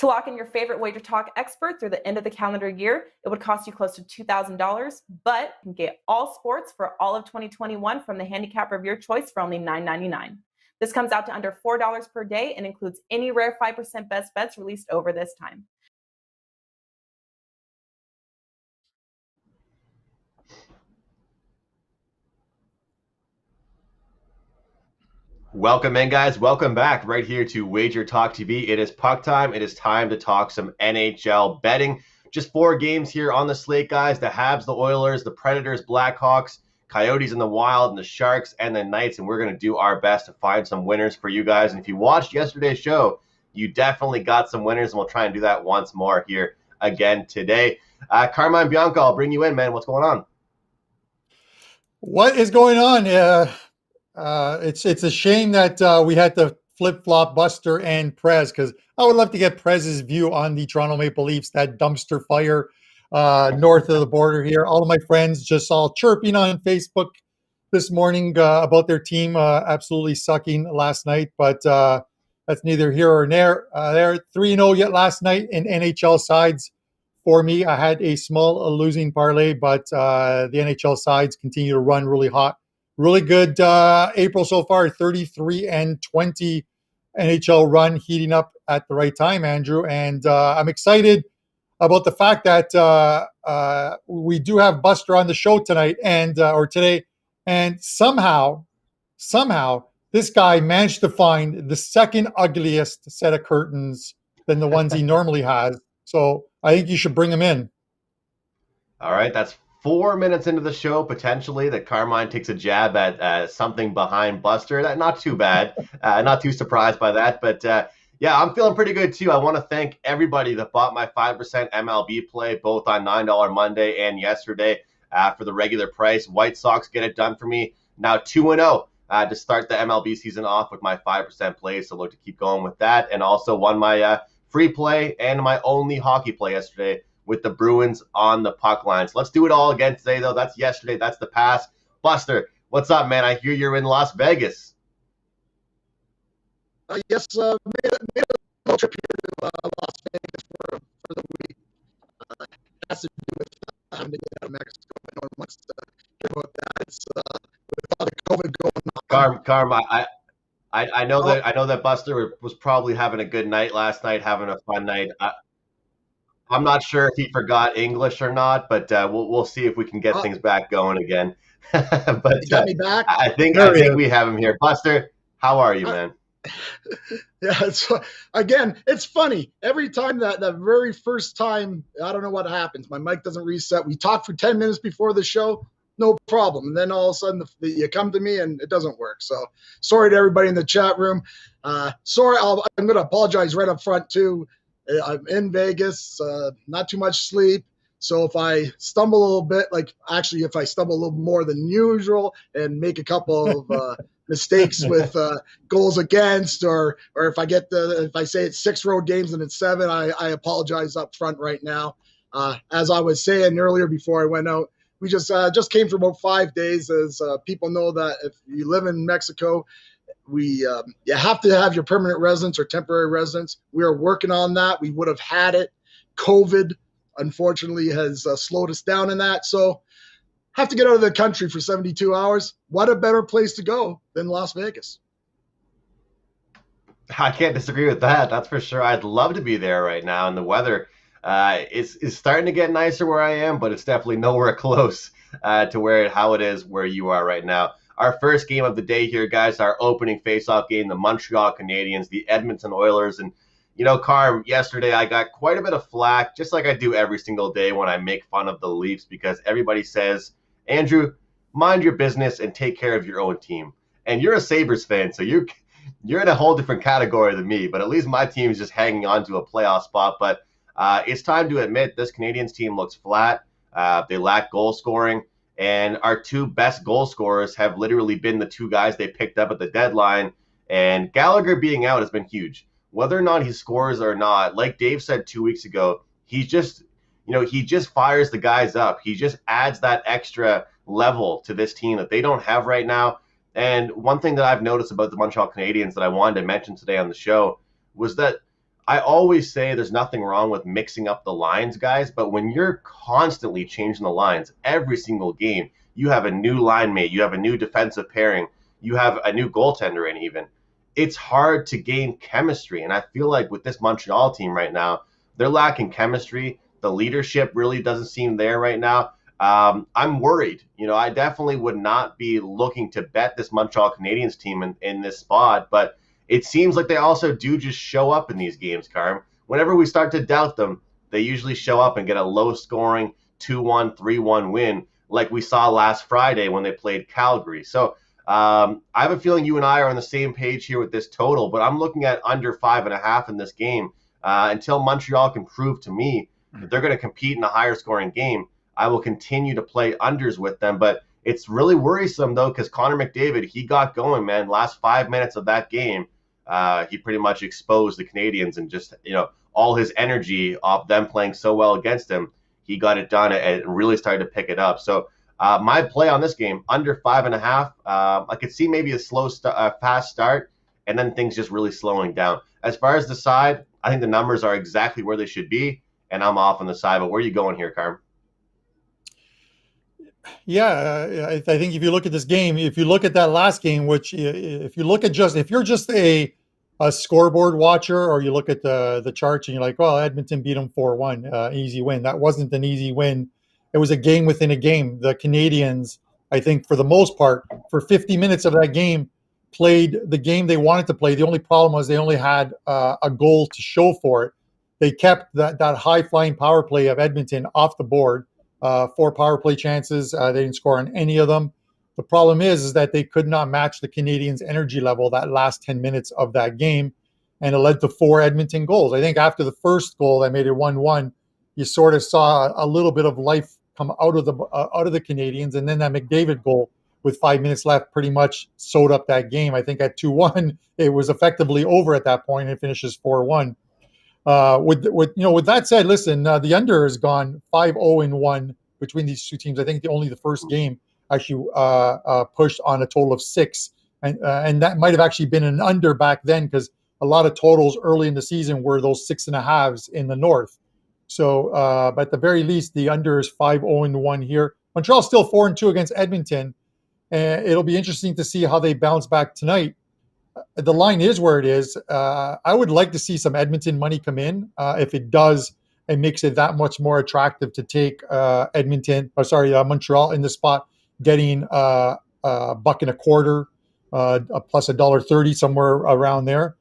To lock in your favorite WagerTalk expert through the end of the calendar year, it would cost you close to $2,000, but you can get all sports for all of 2021 from the handicapper of your choice for only $9.99. This comes out to under $4 per day and includes any rare 5% best bets released over this time. Welcome in, guys. Welcome back right here to WagerTalk TV. It is puck time. It is time to talk some NHL betting. Just 4 games here on the slate, guys. The Habs, the Oilers, the Predators, Blackhawks, Coyotes and the Wild, and the Sharks and the Knights. And we're going to do our best to find some winners for you guys. And if you watched yesterday's show, you definitely got some winners. And we'll try and do that once more here again today. Carmine, Bianco, I'll bring you in, man. What's going on? What is going on? It's a shame that we had to flip-flop Buster and Prez, because I would love to get Prez's view on the Toronto Maple Leafs, that dumpster fire north of the border here. All of my friends just all chirping on Facebook this morning about their team absolutely sucking last night, but that's neither here or there. They're 3-0 yet last night in NHL sides. For me, I had a small losing parlay, but the NHL sides continue to run really hot. Really good April so far, 33-20 NHL run, heating up at the right time, Andrew. And I'm excited about the fact that we do have Buster on the show tonight or today. And somehow, this guy managed to find the second ugliest set of curtains than the ones he normally has. So I think you should bring him in. All right, that's 4 minutes into the show, potentially, that Carmine takes a jab at something behind Buster. That not too bad. Not too surprised by that. But, yeah, I'm feeling pretty good, too. I want to thank everybody that bought my 5% MLB play, both on $9 Monday and yesterday for the regular price. White Sox get it done for me. Now 2-0 to start the MLB season off with my 5% play, so look to keep going with that. And also won my free play and my only hockey play yesterday with the Bruins on the puck lines. Let's do it all again today, though. That's yesterday. That's the past. Buster, what's up, man? I hear you're in Las Vegas. Yes, made a little trip here to Las Vegas for the week. It has to do with having to get out of Mexico. No one wants to hear about that. It's with all the COVID going on. Carm, I know that Buster was probably having a good night last night, having a fun night. I'm not sure if he forgot English or not, but we'll see if we can get things back going again. But you got me back? I think we have him here. Buster, how are you, man? Yeah, it's funny. Every time that very first time, I don't know what happens. My mic doesn't reset. We talk for 10 minutes before the show, no problem. And then all of a sudden you come to me and it doesn't work. So sorry to everybody in the chat room. Sorry, I'm going to apologize right up front too. I'm in Vegas, not too much sleep. So if I stumble a little bit, if I stumble a little more than usual and make a couple of mistakes with goals against, or if I say it's 6 road games and it's 7, I apologize up front right now. As I was saying earlier before I went out, we just came for about 5 days. As people know that if you live in Mexico, you have to have your permanent residence or temporary residence. We are working on that. We would have had it. COVID, unfortunately, has slowed us down in that. So have to get out of the country for 72 hours. What a better place to go than Las Vegas. I can't disagree with that. That's for sure. I'd love to be there right now. And the weather is starting to get nicer where I am, but it's definitely nowhere close to how it is where you are right now. Our first game of the day here, guys, our opening face-off game, the Montreal Canadiens, the Edmonton Oilers. And, Carm, yesterday I got quite a bit of flack, just like I do every single day when I make fun of the Leafs, because everybody says, Andrew, mind your business and take care of your own team. And you're a Sabres fan, so you're in a whole different category than me, but at least my team is just hanging on to a playoff spot. But it's time to admit this Canadiens team looks flat. They lack goal scoring. And our 2 best goal scorers have literally been the 2 guys they picked up at the deadline. And Gallagher being out has been huge. Whether or not he scores or not, like Dave said 2 weeks ago, he just fires the guys up. He just adds that extra level to this team that they don't have right now. And one thing that I've noticed about the Montreal Canadiens that I wanted to mention today on the show was that I always say there's nothing wrong with mixing up the lines, guys, but when you're constantly changing the lines every single game, you have a new line mate, you have a new defensive pairing, you have a new goaltender, and even it's hard to gain chemistry. And I feel like with this Montreal team right now, they're lacking chemistry. The leadership really doesn't seem there right now. I'm worried. I definitely would not be looking to bet this Montreal Canadiens team in this spot, but it seems like they also do just show up in these games, Carm. Whenever we start to doubt them, they usually show up and get a low-scoring 2-1, 3-1 win like we saw last Friday when they played Calgary. So I have a feeling you and I are on the same page here with this total, but I'm looking at under 5.5 in this game until Montreal can prove to me that they're going to compete in a higher-scoring game. I will continue to play unders with them, but it's really worrisome, though, because Connor McDavid, he got going, man. Last 5 minutes of that game, he pretty much exposed the Canadiens and just, all his energy off them playing so well against him, he got it done and really started to pick it up. So my play on this game, under 5.5, I could see maybe a fast start and then things just really slowing down. As far as the side, I think the numbers are exactly where they should be, and I'm off on the side. But where are you going here, Carm? Yeah, I think if you look at this game, if you look at that last game, which if you're just a scoreboard watcher, or you look at the charts and you're like, well, Edmonton beat them 4-1, easy win. That wasn't an easy win. It was a game within a game. The Canadiens, I think, for the most part, for 50 minutes of that game, played the game they wanted to play. The only problem was they only had a goal to show for it. They kept that high-flying power play of Edmonton off the board. 4 power play chances. They didn't score on any of them. The problem is that they could not match the Canadiens' energy level that last 10 minutes of that game, and it led to 4 Edmonton goals. I think after the first goal that made it 1-1, you sort of saw a little bit of life come out of the Canadiens, and then that McDavid goal with 5 minutes left pretty much sewed up that game. I think at 2-1, it was effectively over at that point, and it finishes 4-1. With that said, listen, the under has gone 5-0-1 between these two teams. I think only the first game actually pushed on a total of 6, and that might have actually been an under back then, because a lot of totals early in the season were those 6.5s in the North. So, but at the very least, the under is 5-0-1 here. Montreal's still 4-2 against Edmonton, and it'll be interesting to see how they bounce back tonight. The line is where it is. I would like to see some Edmonton money come in. If it does, it makes it that much more attractive to take Montreal in the spot, getting $1.25, plus $1.30, somewhere around there.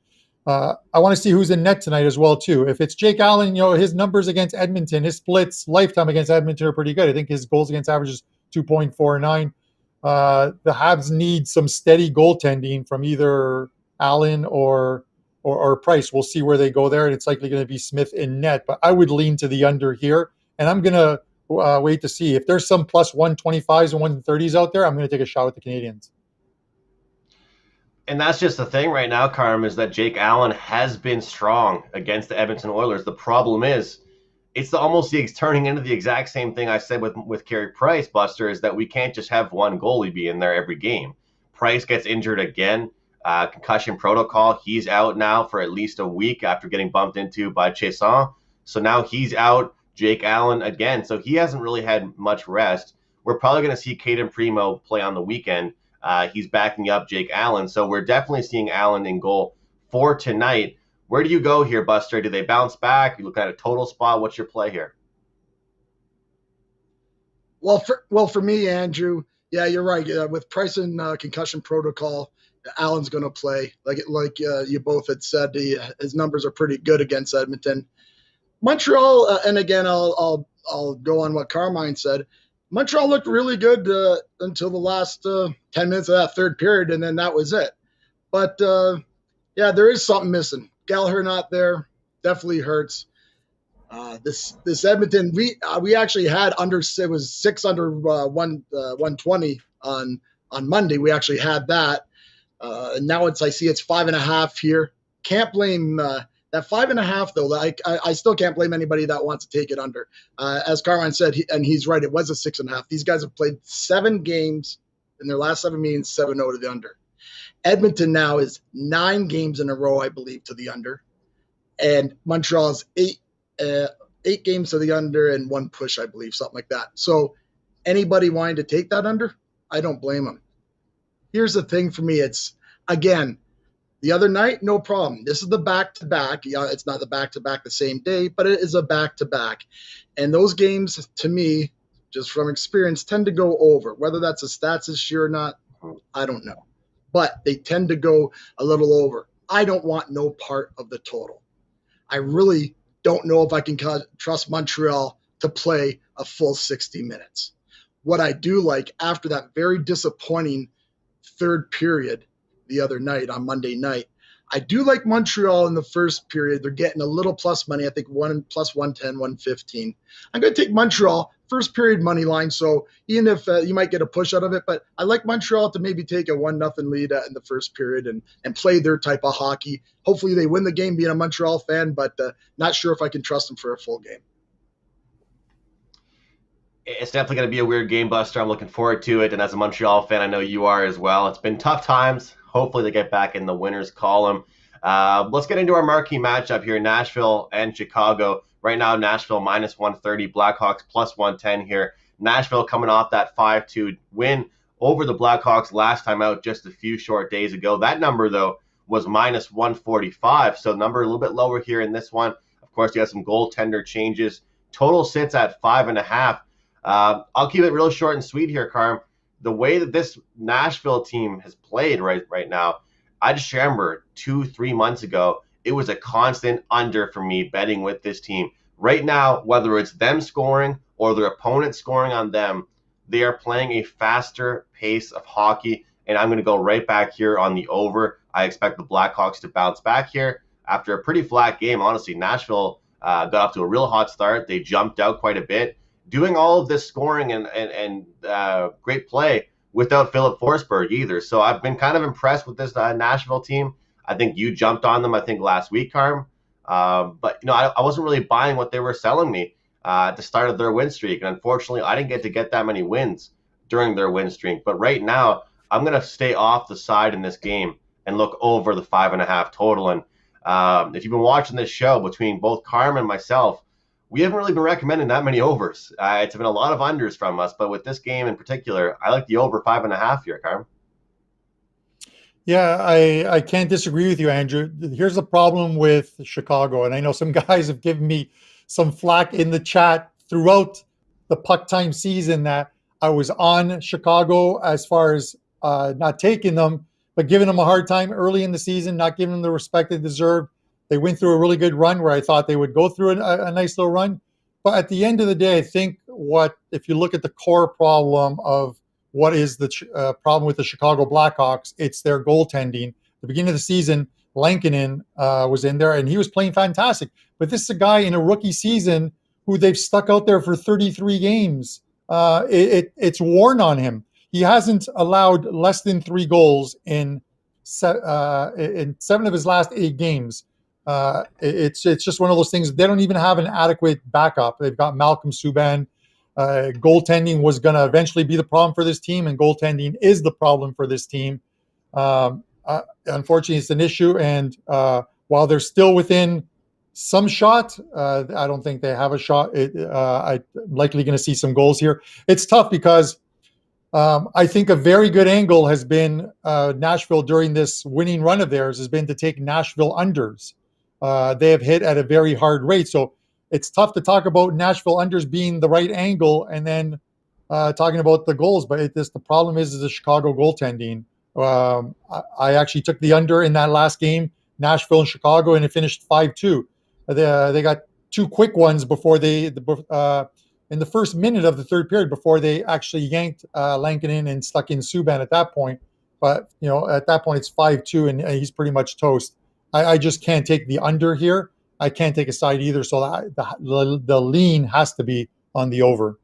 I want to see who's in net tonight as well, too. If it's Jake Allen, his numbers against Edmonton, his splits lifetime against Edmonton are pretty good. I think his goals against average is 2.49. The Habs need some steady goaltending from either Allen or Price. We'll see where they go there, and it's likely going to be Smith in net. But I would lean to the under here, and I'm going to wait to see. If there's some plus 125s and 130s out there, I'm going to take a shot with the Canadiens. And that's just the thing right now, Carm, is that Jake Allen has been strong against the Edmonton Oilers. The problem is, it's turning into the exact same thing I said with Carey Price, Buster, is that we can't just have one goalie be in there every game. Price gets injured again, concussion protocol. He's out now for at least a week after getting bumped into by Chiasson. So now he's out, Jake Allen again. So he hasn't really had much rest. We're probably going to see Caden Primo play on the weekend. He's backing up Jake Allen. So we're definitely seeing Allen in goal for tonight. Where do you go here, Buster? Do they bounce back? You look at a total spot. What's your play here? Well, for me, Andrew, yeah, you're right. With Price and concussion protocol, Allen's going to play. Like you both had said, his numbers are pretty good against Edmonton. Montreal, and again, I'll go on what Carmine said. Montreal looked really good until the last 10 minutes of that third period, and then that was it. But yeah, there is something missing. Gallagher not there, definitely hurts. This Edmonton, we actually had it was 6 under 120 on Monday. We actually had that. And now I see it's 5.5 here. Can't blame that 5.5 though. I still can't blame anybody that wants to take it under. As Carmine said, and he's right, it was a 6.5. These guys have played 7 games in their last 7 meetings, 7-0 to the under. Edmonton now is 9 games in a row, I believe, to the under. and Montreal's eight games to the under and 1 push, I believe, something like that. So anybody wanting to take that under, I don't blame them. Here's the thing for me. It's, again, the other night, no problem. This is the back-to-back. Yeah, it's not the back-to-back the same day, but it is a back-to-back. And those games, to me, just from experience, tend to go over. Whether that's a stats issue or not, I don't know. But they tend to go a little over. I don't want no part of the total. I really don't know if I can trust Montreal to play a full 60 minutes. What I do like, after that very disappointing third period the other night on Monday night, I do like Montreal in the first period. They're getting a little plus money, I think plus 110, 115. I'm going to take Montreal first period money line. So even if you might get a push out of it, but I like Montreal to maybe take a 1-0 lead in the first period and play their type of hockey. Hopefully they win the game, being a Montreal fan, but not sure if I can trust them for a full game. It's definitely going to be a weird game, Buster. I'm looking forward to it. And as a Montreal fan, I know you are as well. It's been tough times. Hopefully they get back in the winners column. Let's get into our marquee matchup here, Nashville and Chicago. Right now, Nashville minus 130, Blackhawks plus 110 here. Nashville coming off that 5-2 win over the Blackhawks last time out just a few short days ago. That number, though, was minus 145. So number a little bit lower here in this one. Of course, you have some goaltender changes. Total sits at 5.5. I'll keep it real short and sweet here, Carm. The way that this Nashville team has played right now, I just remember 2-3 months ago, it was a constant under for me betting with this team. Right now, whether it's them scoring or their opponent scoring on them, they are playing a faster pace of hockey, and I'm going to go right back here on the over. I expect the Blackhawks to bounce back here after a pretty flat game. Honestly, Nashville got off to a real hot start. They jumped out quite a bit, doing all of this scoring and great play without Philip Forsberg either. So I've been kind of impressed with this Nashville team. I think you jumped on them, I think, last week, Carm. But, I wasn't really buying what they were selling me at the start of their win streak. And unfortunately, I didn't get that many wins during their win streak. But right now, I'm going to stay off the side in this game and look over the 5.5 total. And if you've been watching this show between both Carm and myself, we haven't really been recommending that many overs. It's been a lot of unders from us, but with this game in particular, I like the over 5.5 here, Carm. Yeah, I can't disagree with you, Andrew. Here's the problem with Chicago, and I know some guys have given me some flack in the chat throughout the puck time season that I was on Chicago as far as not taking them, but giving them a hard time early in the season, not giving them the respect they deserved. They went through a really good run where I thought they would go through a nice little run. But at the end of the day, I think if you look at the core problem of what is the problem with the Chicago Blackhawks, it's their goaltending. At the beginning of the season, Lankinen was in there, and he was playing fantastic. But this is a guy in a rookie season who they've stuck out there for 33 games. It's worn on him. He hasn't allowed less than 3 goals in 7 of his last 8 games. It's just one of those things. They don't even have an adequate backup. They've got Malcolm Subban. Goaltending was going to eventually be the problem for this team, and goaltending is the problem for this team. Unfortunately, it's an issue, and while they're still within some shot, I don't think they have a shot. I'm likely going to see some goals here. It's tough because I think a very good angle has been Nashville during this winning run of theirs has been to take Nashville unders. They have hit at a very hard rate, so it's tough to talk about Nashville unders being the right angle and then talking about the goals. But the problem is the Chicago goaltending. I actually took the under in that last game, Nashville and Chicago, and it finished 5-2. They got 2 quick ones before in the first minute of the third period before they actually yanked Lankinen and stuck in Subban at that point. But, at that point it's 5-2 and he's pretty much toast. I just can't take the under here. I can't take a side either. So the lean has to be on the over.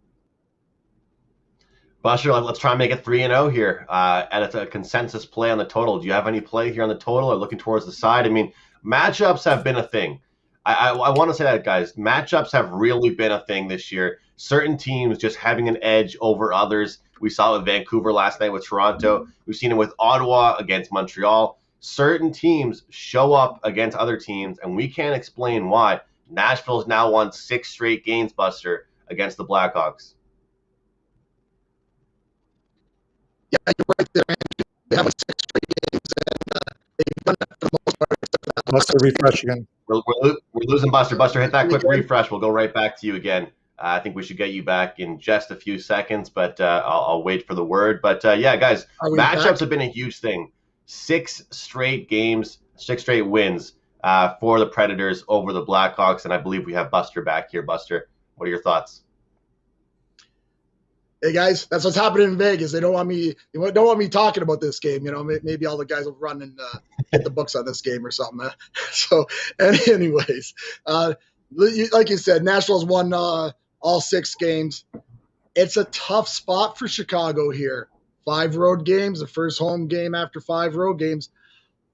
Buster, let's try and make it 3-0 here. And it's a consensus play on the total. Do you have any play here on the total or looking towards the side? I mean, matchups have been a thing. I want to say that, guys. Matchups have really been a thing this year. Certain teams just having an edge over others. We saw it with Vancouver last night with Toronto. We've seen it with Ottawa against Montreal. certain teams show up against other teams, and we can't explain why. Nashville's now won 6 straight games, Buster, against the Blackhawks. Yeah, you're right there, Andrew. They have 6 straight games, and they've done it for the most part. Buster, refresh again. We're losing Buster. Buster, hit that quick refresh. We'll go right back to you again. I think we should get you back in just a few seconds, but I'll wait for the word. But yeah, guys, matchups have been a huge thing. 6 straight games, 6 straight wins for the Predators over the Blackhawks, and I believe we have Buster back here. Buster, what are your thoughts? Hey guys, that's what's happening in Vegas. They don't want me talking about this game. You know, maybe all the guys will run and get the books on this game or something. So, anyways, like you said, Nashville's won all 6 games. It's a tough spot for Chicago here. 5 road games, the first home game after 5 road games.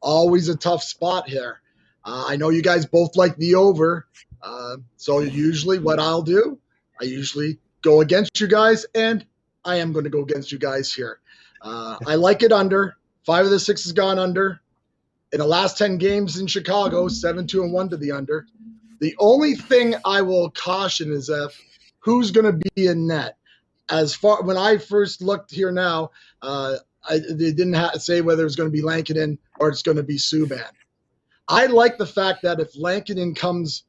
Always a tough spot here. I know you guys both like the over. So usually what I'll do, I usually go against you guys, and I am going to go against you guys here. I like it under. 5 of the 6 has gone under. In the last 10 games in Chicago, 7-2-1 to the under. The only thing I will caution is who's going to be in net. When I first looked here now, they didn't say whether it's going to be Lankinen or it's going to be Subban. I like the fact that if Lankinen comes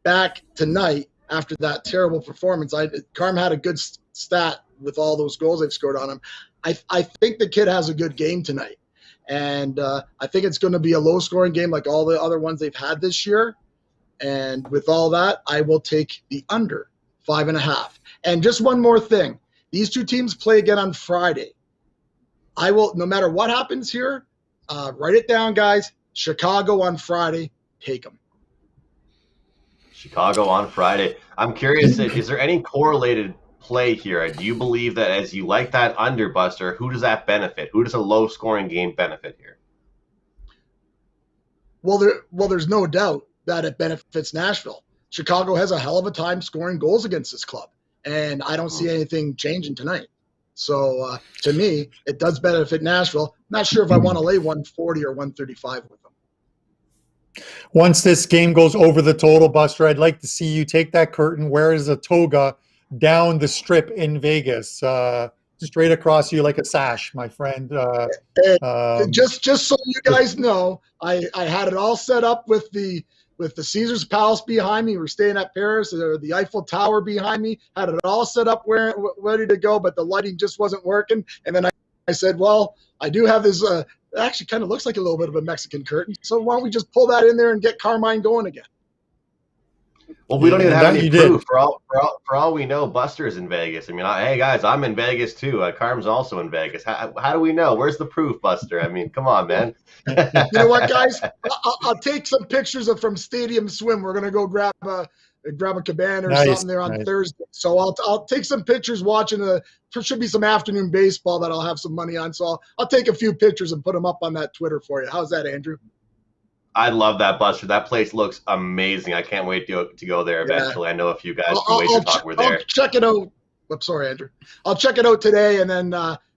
back tonight after that terrible performance, Carm had a good stat with all those goals they've scored on him. I think the kid has a good game tonight. And I think it's going to be a low-scoring game like all the other ones they've had this year. And with all that, I will take the under 5.5. And just one more thing. These 2 teams play again on Friday. I will, no matter what happens here, write it down, guys. Chicago on Friday. Take them. Chicago on Friday. I'm curious, is there any correlated play here? Do you believe that as you like that under, Buster, who does that benefit? Who does a low-scoring game benefit here? Well, there's no doubt that it benefits Nashville. Chicago has a hell of a time scoring goals against this club, and I don't see anything changing tonight. So to me, it does benefit Nashville. Not sure if I want to lay 140 or 135 with them. Once this game goes over the total, Buster, I'd like to see you take that curtain, wear as a toga down the strip in Vegas, straight across you like a sash, my friend. Just so you guys know, I had it all set up with the Caesar's Palace behind me. We're staying at Paris, the Eiffel Tower behind me. Had it all set up ready to go, but the lighting just wasn't working. And then I said, well, I do have this. It actually kind of looks like a little bit of a Mexican curtain. So why don't we just pull that in there and get Carmine going again? Well, we don't even have any proof. For all we know, Buster's in Vegas. I mean, hey guys, I'm in Vegas too. Carm's also in Vegas. How do we know? Where's the proof, Buster? I mean, come on, man. You know what, guys? I'll take some pictures from Stadium Swim. We're gonna go grab a cabana or something there on Thursday. So I'll take some pictures watching there should be some afternoon baseball that I'll have some money on. So I'll take a few pictures and put them up on that Twitter for you. How's that, Andrew? I love that, Buster. That place looks amazing. I can't wait to go there eventually. Yeah. I know a few guys from WagerTalk were there. I'll check it out. I'm sorry, Andrew. I'll check it out today and then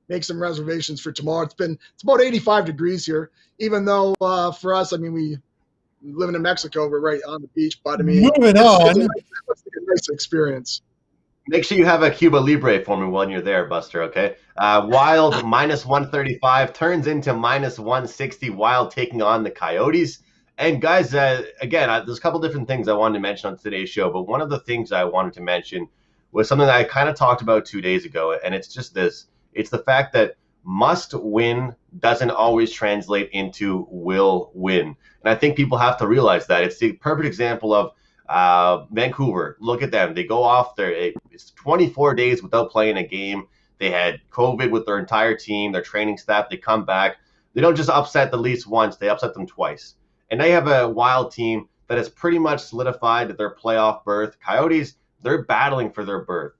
make some reservations for tomorrow. It's about 85 degrees here, even though for us, I mean, we living in Mexico, we're right on the beach. But I mean, moving on, it's a nice experience. Make sure you have a Cuba Libre for me when you're there, Buster, okay? Wild minus 135 turns into minus 160. Wild taking on the Coyotes. And guys, again, there's a couple different things I wanted to mention on today's show, but one of the things I wanted to mention was something that I kind of talked about 2 days ago, and it's just this. It's the fact that must win doesn't always translate into will win. And I think people have to realize that. It's the perfect example of Vancouver. Look at them. They go off there. It's 24 days without playing a game. They had COVID with their entire team, their training staff. They come back. They don't just upset the Leafs once. They upset them twice. And they have a Wild team that has pretty much solidified their playoff berth. Coyotes, they're battling for their berth.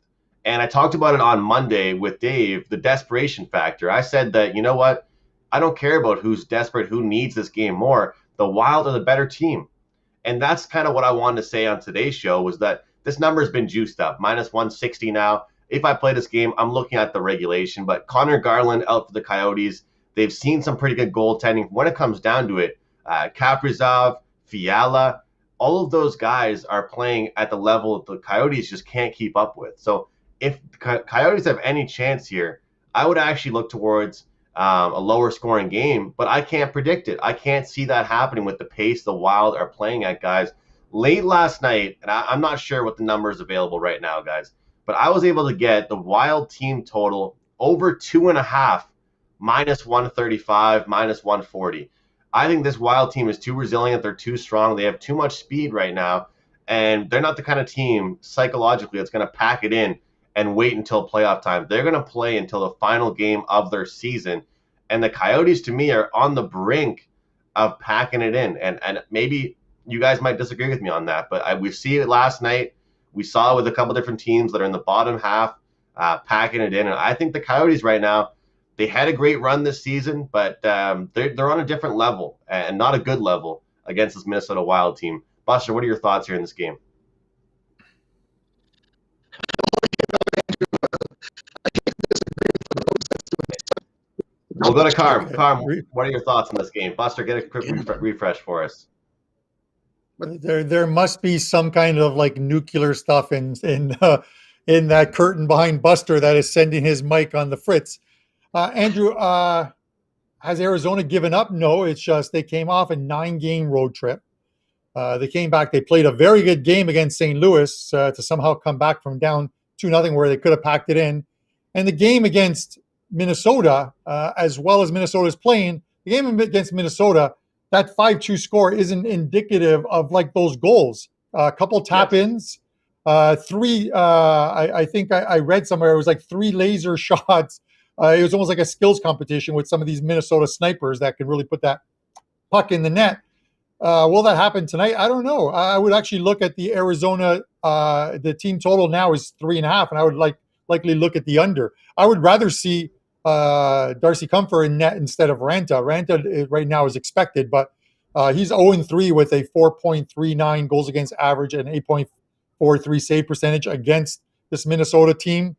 And I talked about it on Monday with Dave, the desperation factor. I said that, you know what? I don't care about who's desperate, who needs this game more. The Wild are the better team. And that's kind of what I wanted to say on today's show was that this number has been juiced up, minus 160 now. If I play this game, I'm looking at the regulation. But Connor Garland out for the Coyotes. They've seen some pretty good goaltending. When it comes down to it, Kaprizov, Fiala, all of those guys are playing at the level the Coyotes just can't keep up with. So if the Coyotes have any chance here, I would actually look towards a lower scoring game, but I can't predict it. I can't see that happening with the pace the Wild are playing at, guys. Late last night, and I'm not sure what the number is available right now, guys, but I was able to get the Wild team total over 2.5, minus 135, minus 140. I think this Wild team is too resilient. They're too strong. They have too much speed right now, and they're not the kind of team psychologically that's going to pack it in and wait until playoff time. They're going to play until the final game of their season. And the Coyotes, to me, are on the brink of packing it in. And maybe you guys might disagree with me on that, but we see it last night. We saw it with a couple different teams that are in the bottom half packing it in. And I think the Coyotes right now, they had a great run this season, but they're on a different level and not a good level against this Minnesota Wild team. Buster, what are your thoughts here in this game? We'll go to Carm. Carm, what are your thoughts on this game? Buster, get a quick refresh for us. There must be some kind of like nuclear stuff in that curtain behind Buster that is sending his mic on the fritz. Andrew, has Arizona given up? No, it's just they came off a 9-game road trip. They came back. They played a very good game against St. Louis to somehow come back from down 2-0 where they could have packed it in. And the game against Minnesota, as well as Minnesota's playing, the game against Minnesota, that 5-2 score isn't indicative of like those goals. A couple tap-ins, three, I think I read somewhere, it was like 3 laser shots. It was almost like a skills competition with some of these Minnesota snipers that can really put that puck in the net. Will that happen tonight? I don't know. I would actually look at the Arizona, the team total now is 3.5, and I would likely look at the under. I would rather see Darcy Comfer in net instead of Ranta. Ranta right now is expected, but he's 0-3 with a 4.39 goals against average and 8.43 save percentage against this Minnesota team.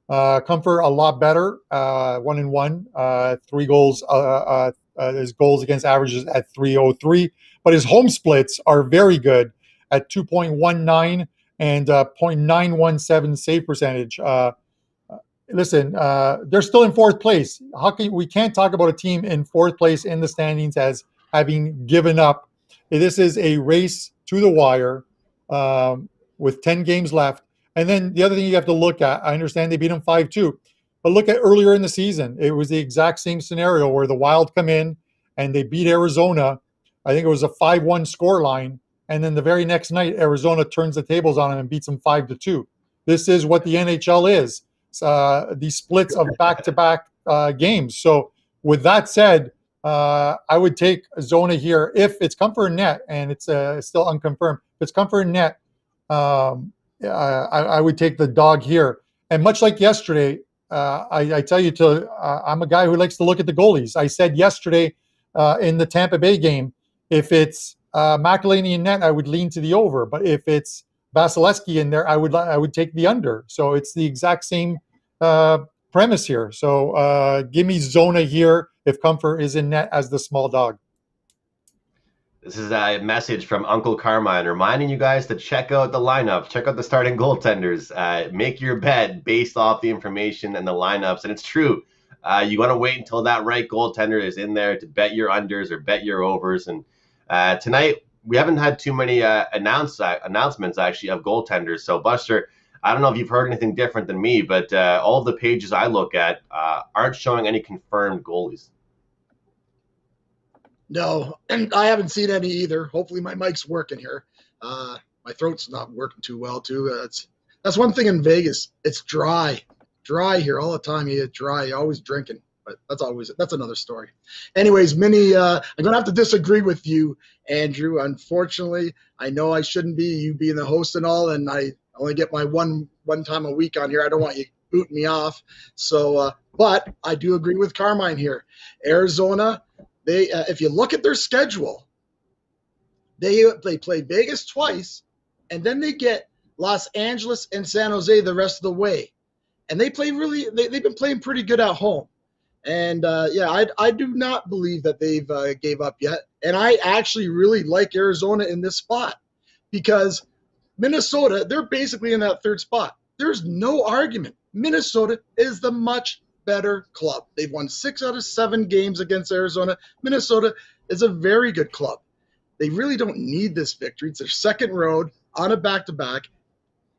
Comfer a lot better, 1-1, 3 goals. His goals against averages at 3.03, but his home splits are very good at 2.19 and 0.917 save percentage. Listen, they're still in 4th place. We can't talk about a team in 4th place in the standings as having given up. This is a race to the wire with 10 games left. And then the other thing you have to look at, I understand they beat them 5-2, but look at earlier in the season. It was the exact same scenario where the Wild come in and they beat Arizona. I think it was a 5-1 score line. And then the very next night, Arizona turns the tables on them and beats them 5-2. This is what the NHL is. These splits of back-to-back games. So with that said, I would take Zona here if it's Comfort net, and it's still unconfirmed. If it's Comfort net, I would take the dog here. And much like yesterday, I tell you, I'm a guy who likes to look at the goalies. I said yesterday in the Tampa Bay game, if it's McElhinney in net, I would lean to the over. But if it's Vasilevsky in there, I would take the under. So it's the exact same premise here. So give me Zona here if Comfort is in net as the small dog. This is a message from Uncle Carmine reminding you guys to check out the lineup, check out the starting goaltenders, make your bet based off the information and the lineups. And it's true. You want to wait until that right goaltender is in there to bet your unders or bet your overs. And tonight, we haven't had too many announcements, actually, of goaltenders. So, Buster, I don't know if you've heard anything different than me, but all of the pages I look at aren't showing any confirmed goalies. No, and I haven't seen any either. Hopefully my mic's working here. My throat's not working too well, too. That's one thing in Vegas. It's dry here all the time. You get dry. You're always drinking. But that's another story. Anyways, Minnie, I'm going to have to disagree with you, Andrew. Unfortunately, I know I shouldn't be, you being the host and all, and I only get my one time a week on here. I don't want you booting me off. So, but I do agree with Carmine here. Arizona, they if you look at their schedule, they play Vegas twice, and then they get Los Angeles and San Jose the rest of the way. And they play they've been playing pretty good at home. And I do not believe that they've gave up yet. And I actually really like Arizona in this spot because Minnesota, they're basically in that third spot. There's no argument. Minnesota is the much better club. They've won 6 out of 7 games against Arizona. Minnesota is a very good club. They really don't need this victory. It's their second road on a back-to-back.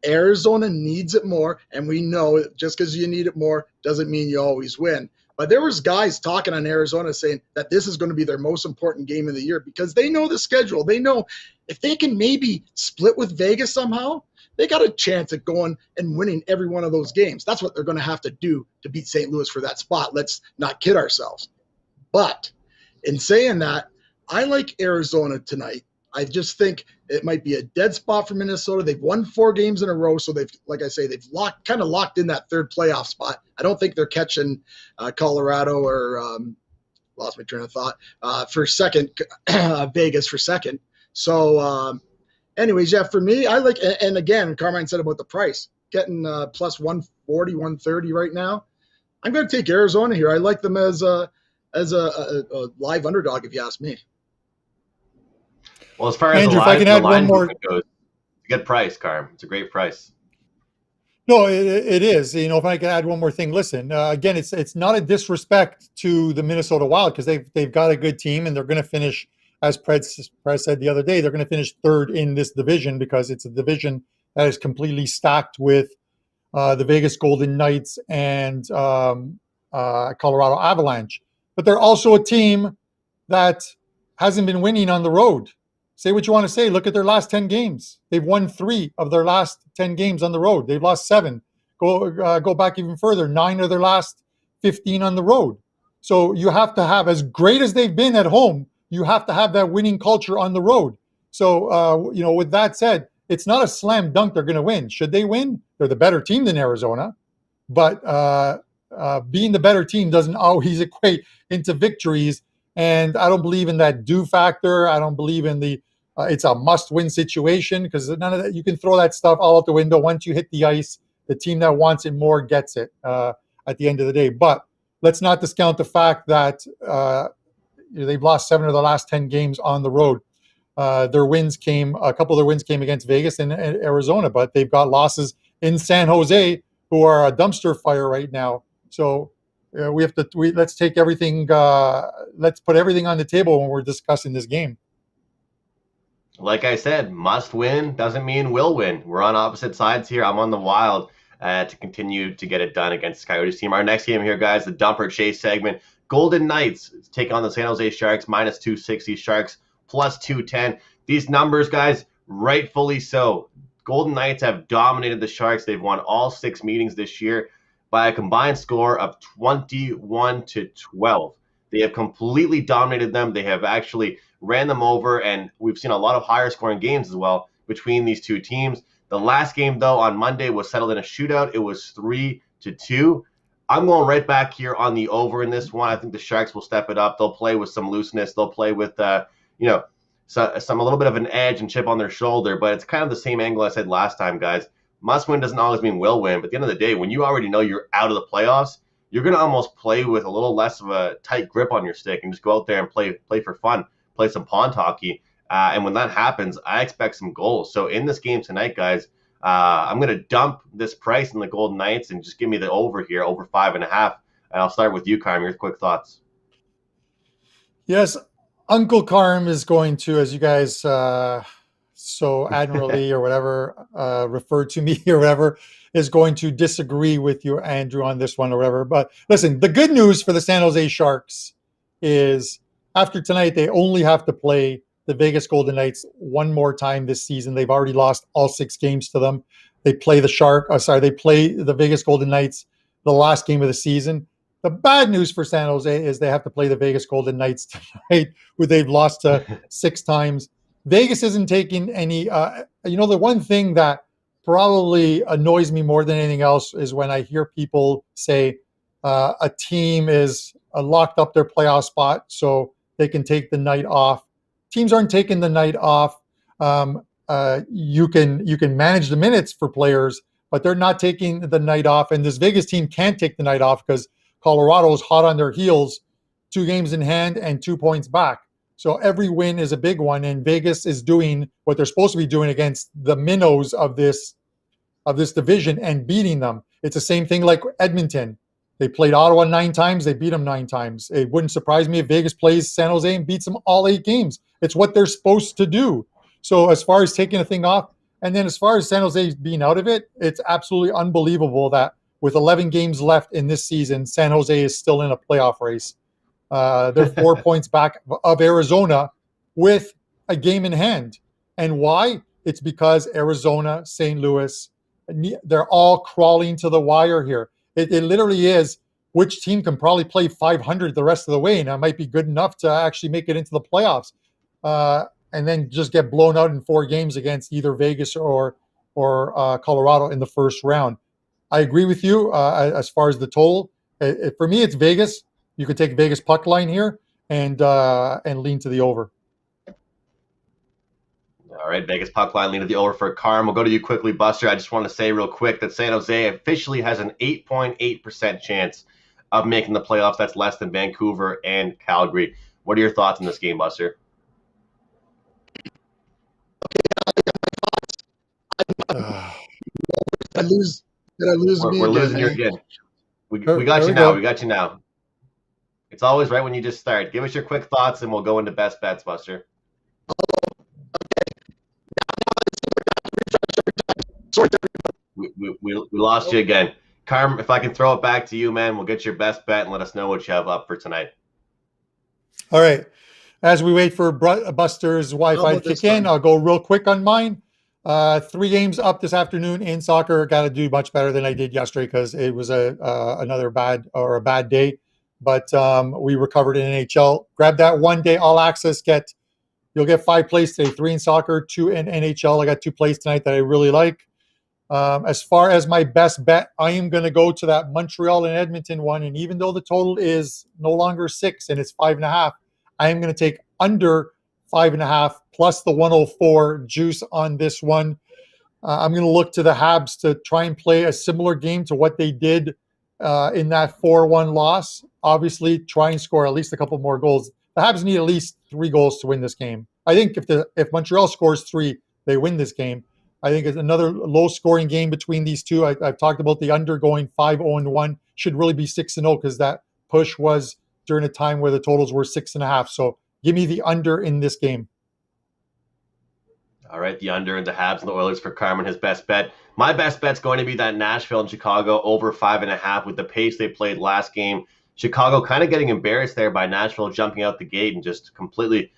Arizona needs it more, and we know just because you need it more doesn't mean you always win. But there was guys talking on Arizona saying that this is going to be their most important game of the year because they know the schedule. They know if they can maybe split with Vegas somehow, they got a chance at going and winning every one of those games. That's what they're going to have to do to beat St. Louis for that spot. Let's not kid ourselves. But in saying that, I like Arizona tonight. I just think it might be a dead spot for Minnesota. They've won 4 games in a row, so they've, like I say, they've locked in that third playoff spot. I don't think they're catching Colorado or lost my train of thought for second, Vegas for second. So, anyways, yeah, for me, I like, and again, Carmine said about the price, getting plus 140, 130 right now. I'm going to take Arizona here. I like them as a live underdog, if you ask me. Well, as far as Andrew, if I can add one more, goes, it's a good price, Carm. It's a great price. No, it is. You know, if I can add one more thing, listen. Again, it's not a disrespect to the Minnesota Wild because they've got a good team and they're going to finish, as Prez said the other day, they're going to finish third in this division because it's a division that is completely stacked with the Vegas Golden Knights and Colorado Avalanche. But they're also a team that hasn't been winning on the road. Say what you want to say. Look at their last 10 games. They've won 3 of their last 10 games on the road. They've lost 7. Go back even further. 9 of their last 15 on the road. So you have to have, as great as they've been at home, you have to have that winning culture on the road. So, with that said, it's not a slam dunk they're going to win. Should they win? They're the better team than Arizona. But being the better team doesn't always equate into victories. And I don't believe in that do factor. I don't believe in the it's a must-win situation because none of that. You can throw that stuff all out the window. Once you hit the ice, the team that wants it more gets it at the end of the day. But let's not discount the fact that they've lost 7 of the last 10 games on the road. A couple of their wins came against Vegas and Arizona, but they've got losses in San Jose, who are a dumpster fire right now. So let's take everything. Let's put everything on the table when we're discussing this game. Like I said, must win doesn't mean will win. We're on opposite sides here. I'm on the Wild to continue to get it done against the Coyotes team. Our next game here, guys, the Dumper Chase segment. Golden Knights take on the San Jose Sharks, minus 260. Sharks plus 210. These numbers, guys, rightfully so. Golden Knights have dominated the Sharks. They've won all 6 meetings this year by a combined score of 21-12. They have completely dominated them. They have actually ran them over, and we've seen a lot of higher scoring games as well between these two teams. The last game, though, on Monday was settled in a shootout. It was 3-2. I'm going right back here on the over in this one. I think the Sharks will step it up. They'll play with some looseness. They'll play with, some a little bit of an edge and chip on their shoulder, but it's kind of the same angle I said last time, guys. Must win doesn't always mean will win, but at the end of the day, when you already know you're out of the playoffs, you're going to almost play with a little less of a tight grip on your stick and just go out there and play for fun, play some pond hockey. And when that happens, I expect some goals. So in this game tonight, guys, I'm going to dump this price in the Golden Knights and just give me the over here, over 5.5. And I'll start with you, Carm. Your quick thoughts. Yes, Uncle Carm is going to, as you guys so admirably or whatever refer to me or whatever, is going to disagree with you, Andrew, on this one or whatever. But listen, the good news for the San Jose Sharks is after tonight, they only have to play the Vegas Golden Knights one more time this season. They've already lost all 6 games to them. They play they play the Vegas Golden Knights the last game of the season. The bad news for San Jose is they have to play the Vegas Golden Knights tonight, who they've lost to 6 times. Vegas isn't taking any, the one thing that probably annoys me more than anything else is when I hear people say a team is locked up their playoff spot so they can take the night off. Teams aren't taking the night off. You can manage the minutes for players, but they're not taking the night off. And this Vegas team can't take the night off because Colorado's hot on their heels, 2 games in hand and 2 points back. So every win is a big one, and Vegas is doing what they're supposed to be doing against the minnows of this division and beating them. It's the same thing like Edmonton. They played Ottawa 9 times. They beat them 9 times. It wouldn't surprise me if Vegas plays San Jose and beats them all 8 games. It's what they're supposed to do. So as far as taking a thing off, and then as far as San Jose being out of it, it's absolutely unbelievable that with 11 games left in this season, San Jose is still in a playoff race. They're 4 points back of Arizona with a game in hand. And why? It's because Arizona, St. Louis, they're all crawling to the wire here. It literally is which team can probably play 500 the rest of the way, and that might be good enough to actually make it into the playoffs, and then just get blown out in 4 games against either Vegas or Colorado in the first round. I agree with you as far as the total. For me, it's Vegas. You could take Vegas puck line here and lean to the over. All right, Vegas puck line, lean to the over for Carm. We'll go to you quickly, Buster. I just want to say real quick that San Jose officially has an 8.8% chance of making the playoffs. That's less than Vancouver and Calgary. What are your thoughts on this game, Buster? Did I lose We're me losing you again. We got you now. We got you now. It's always right when you just start. Give us your quick thoughts, and we'll go into best bets, Buster. We lost you again. Carm, if I can throw it back to you, man, we'll get your best bet and let us know what you have up for tonight. All right. As we wait for Buster's Wi-Fi to kick in, I'll go real quick on mine. 3 games up this afternoon in soccer. Got to do much better than I did yesterday because it was another bad day. But we recovered in NHL. Grab that 1-day all access. You'll get 5 plays today, 3 in soccer, 2 in NHL. I got 2 plays tonight that I really like. As far as my best bet, I am going to go to that Montreal and Edmonton one. And even though the total is no longer 6 and it's 5.5, I am going to take under 5.5 plus the 104 juice on this one. I'm going to look to the Habs to try and play a similar game to what they did in that 4-1 loss. Obviously, try and score at least a couple more goals. The Habs need at least 3 goals to win this game. I think if Montreal scores 3, they win this game. I think it's another low-scoring game between these two. I've talked about the under going 5-0-1. Should really be 6-0 because that push was during a time where the totals were 6.5. So give me the under in this game. All right, the under and the Habs and the Oilers for Carmen, his best bet. My best bet's going to be that Nashville and Chicago over 5.5 with the pace they played last game. Chicago kind of getting embarrassed there by Nashville jumping out the gate and just completely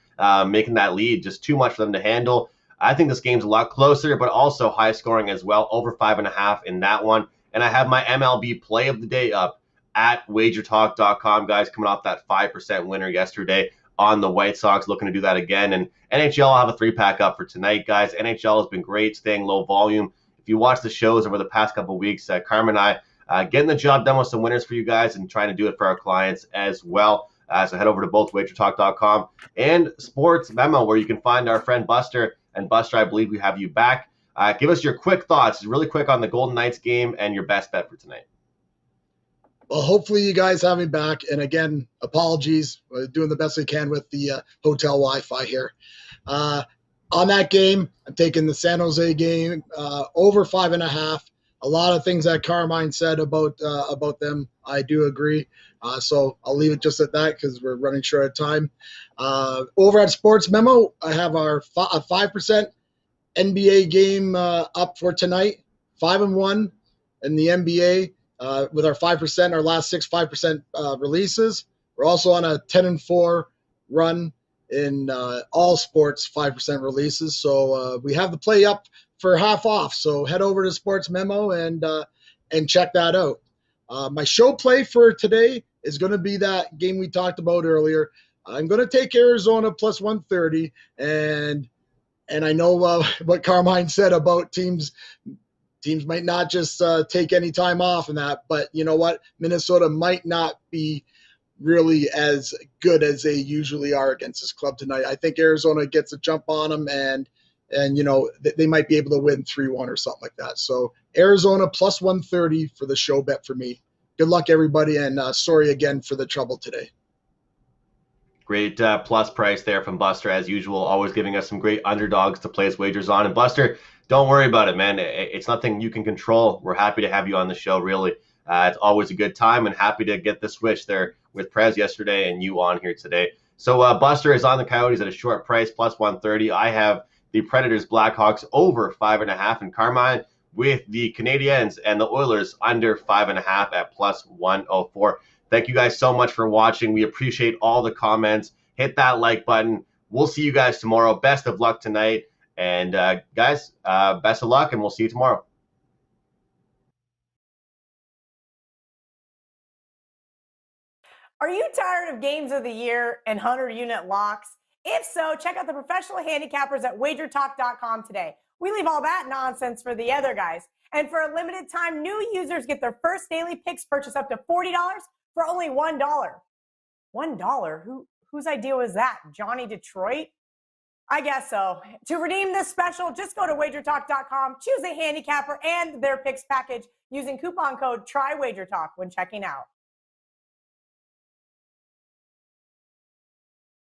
making that lead just too much for them to handle. I think this game's a lot closer, but also high scoring as well, over 5.5 in that one. And I have my MLB play of the day up at WagerTalk.com, guys, coming off that 5% winner yesterday on the White Sox, looking to do that again. And NHL, I'll have a 3-pack up for tonight, guys. NHL has been great, staying low volume. If you watch the shows over the past couple of weeks, Carmen and I getting the job done with some winners for you guys and trying to do it for our clients as well. So head over to both WagerTalk.com and Sports Memo, where you can find our friend Buster. And Buster, I believe we have you back. Give us your quick thoughts, really quick, on the Golden Knights game and your best bet for tonight. Well, hopefully you guys have me back. And again, apologies. We're doing the best I can with the hotel Wi-Fi here. On that game, I'm taking the San Jose game over 5.5. A lot of things that Carmine said about them, I do agree. So I'll leave it just at that because we're running short of time. Over at Sports Memo, I have our 5% NBA game up for tonight, 5-1 in the NBA with our 5%, our last 6 5% releases. We're also on a 10-4 run in all sports 5% releases. So we have the play up for half off. So head over to Sports Memo and check that out. My show play for today is going to be that game we talked about earlier. I'm going to take Arizona plus 130, and I know what Carmine said about teams might not just take any time off in that, but you know what? Minnesota might not be really as good as they usually are against this club tonight. I think Arizona gets a jump on them, and you know they might be able to win 3-1 or something like that. So Arizona plus 130 for the show bet for me. Good luck, everybody, and sorry again for the trouble today. Great plus price there from Buster, as usual, always giving us some great underdogs to place wagers on. And Buster, don't worry about it, man. It's nothing you can control. We're happy to have you on the show, really. It's always a good time, and happy to get the switch there with Prez yesterday and you on here today. So Buster is on the Coyotes at a short price, plus 130. I have the Predators Blackhawks over 5.5, and Carmine with the Canadiens and the Oilers under 5.5 at plus 104. Thank you guys so much for watching. We appreciate all the comments. Hit that like button. We'll see you guys tomorrow. Best of luck tonight. And guys, best of luck, and we'll see you tomorrow. Are you tired of games of the year and 100-unit locks? If so, check out the professional handicappers at WagerTalk.com today. We leave all that nonsense for the other guys. And for a limited time, new users get their first daily picks purchase up to $40 for only $1. $1? Whose idea was that? Johnny Detroit? I guess so. To redeem this special, just go to WagerTalk.com, choose a handicapper and their picks package using coupon code TRYWagerTalk when checking out.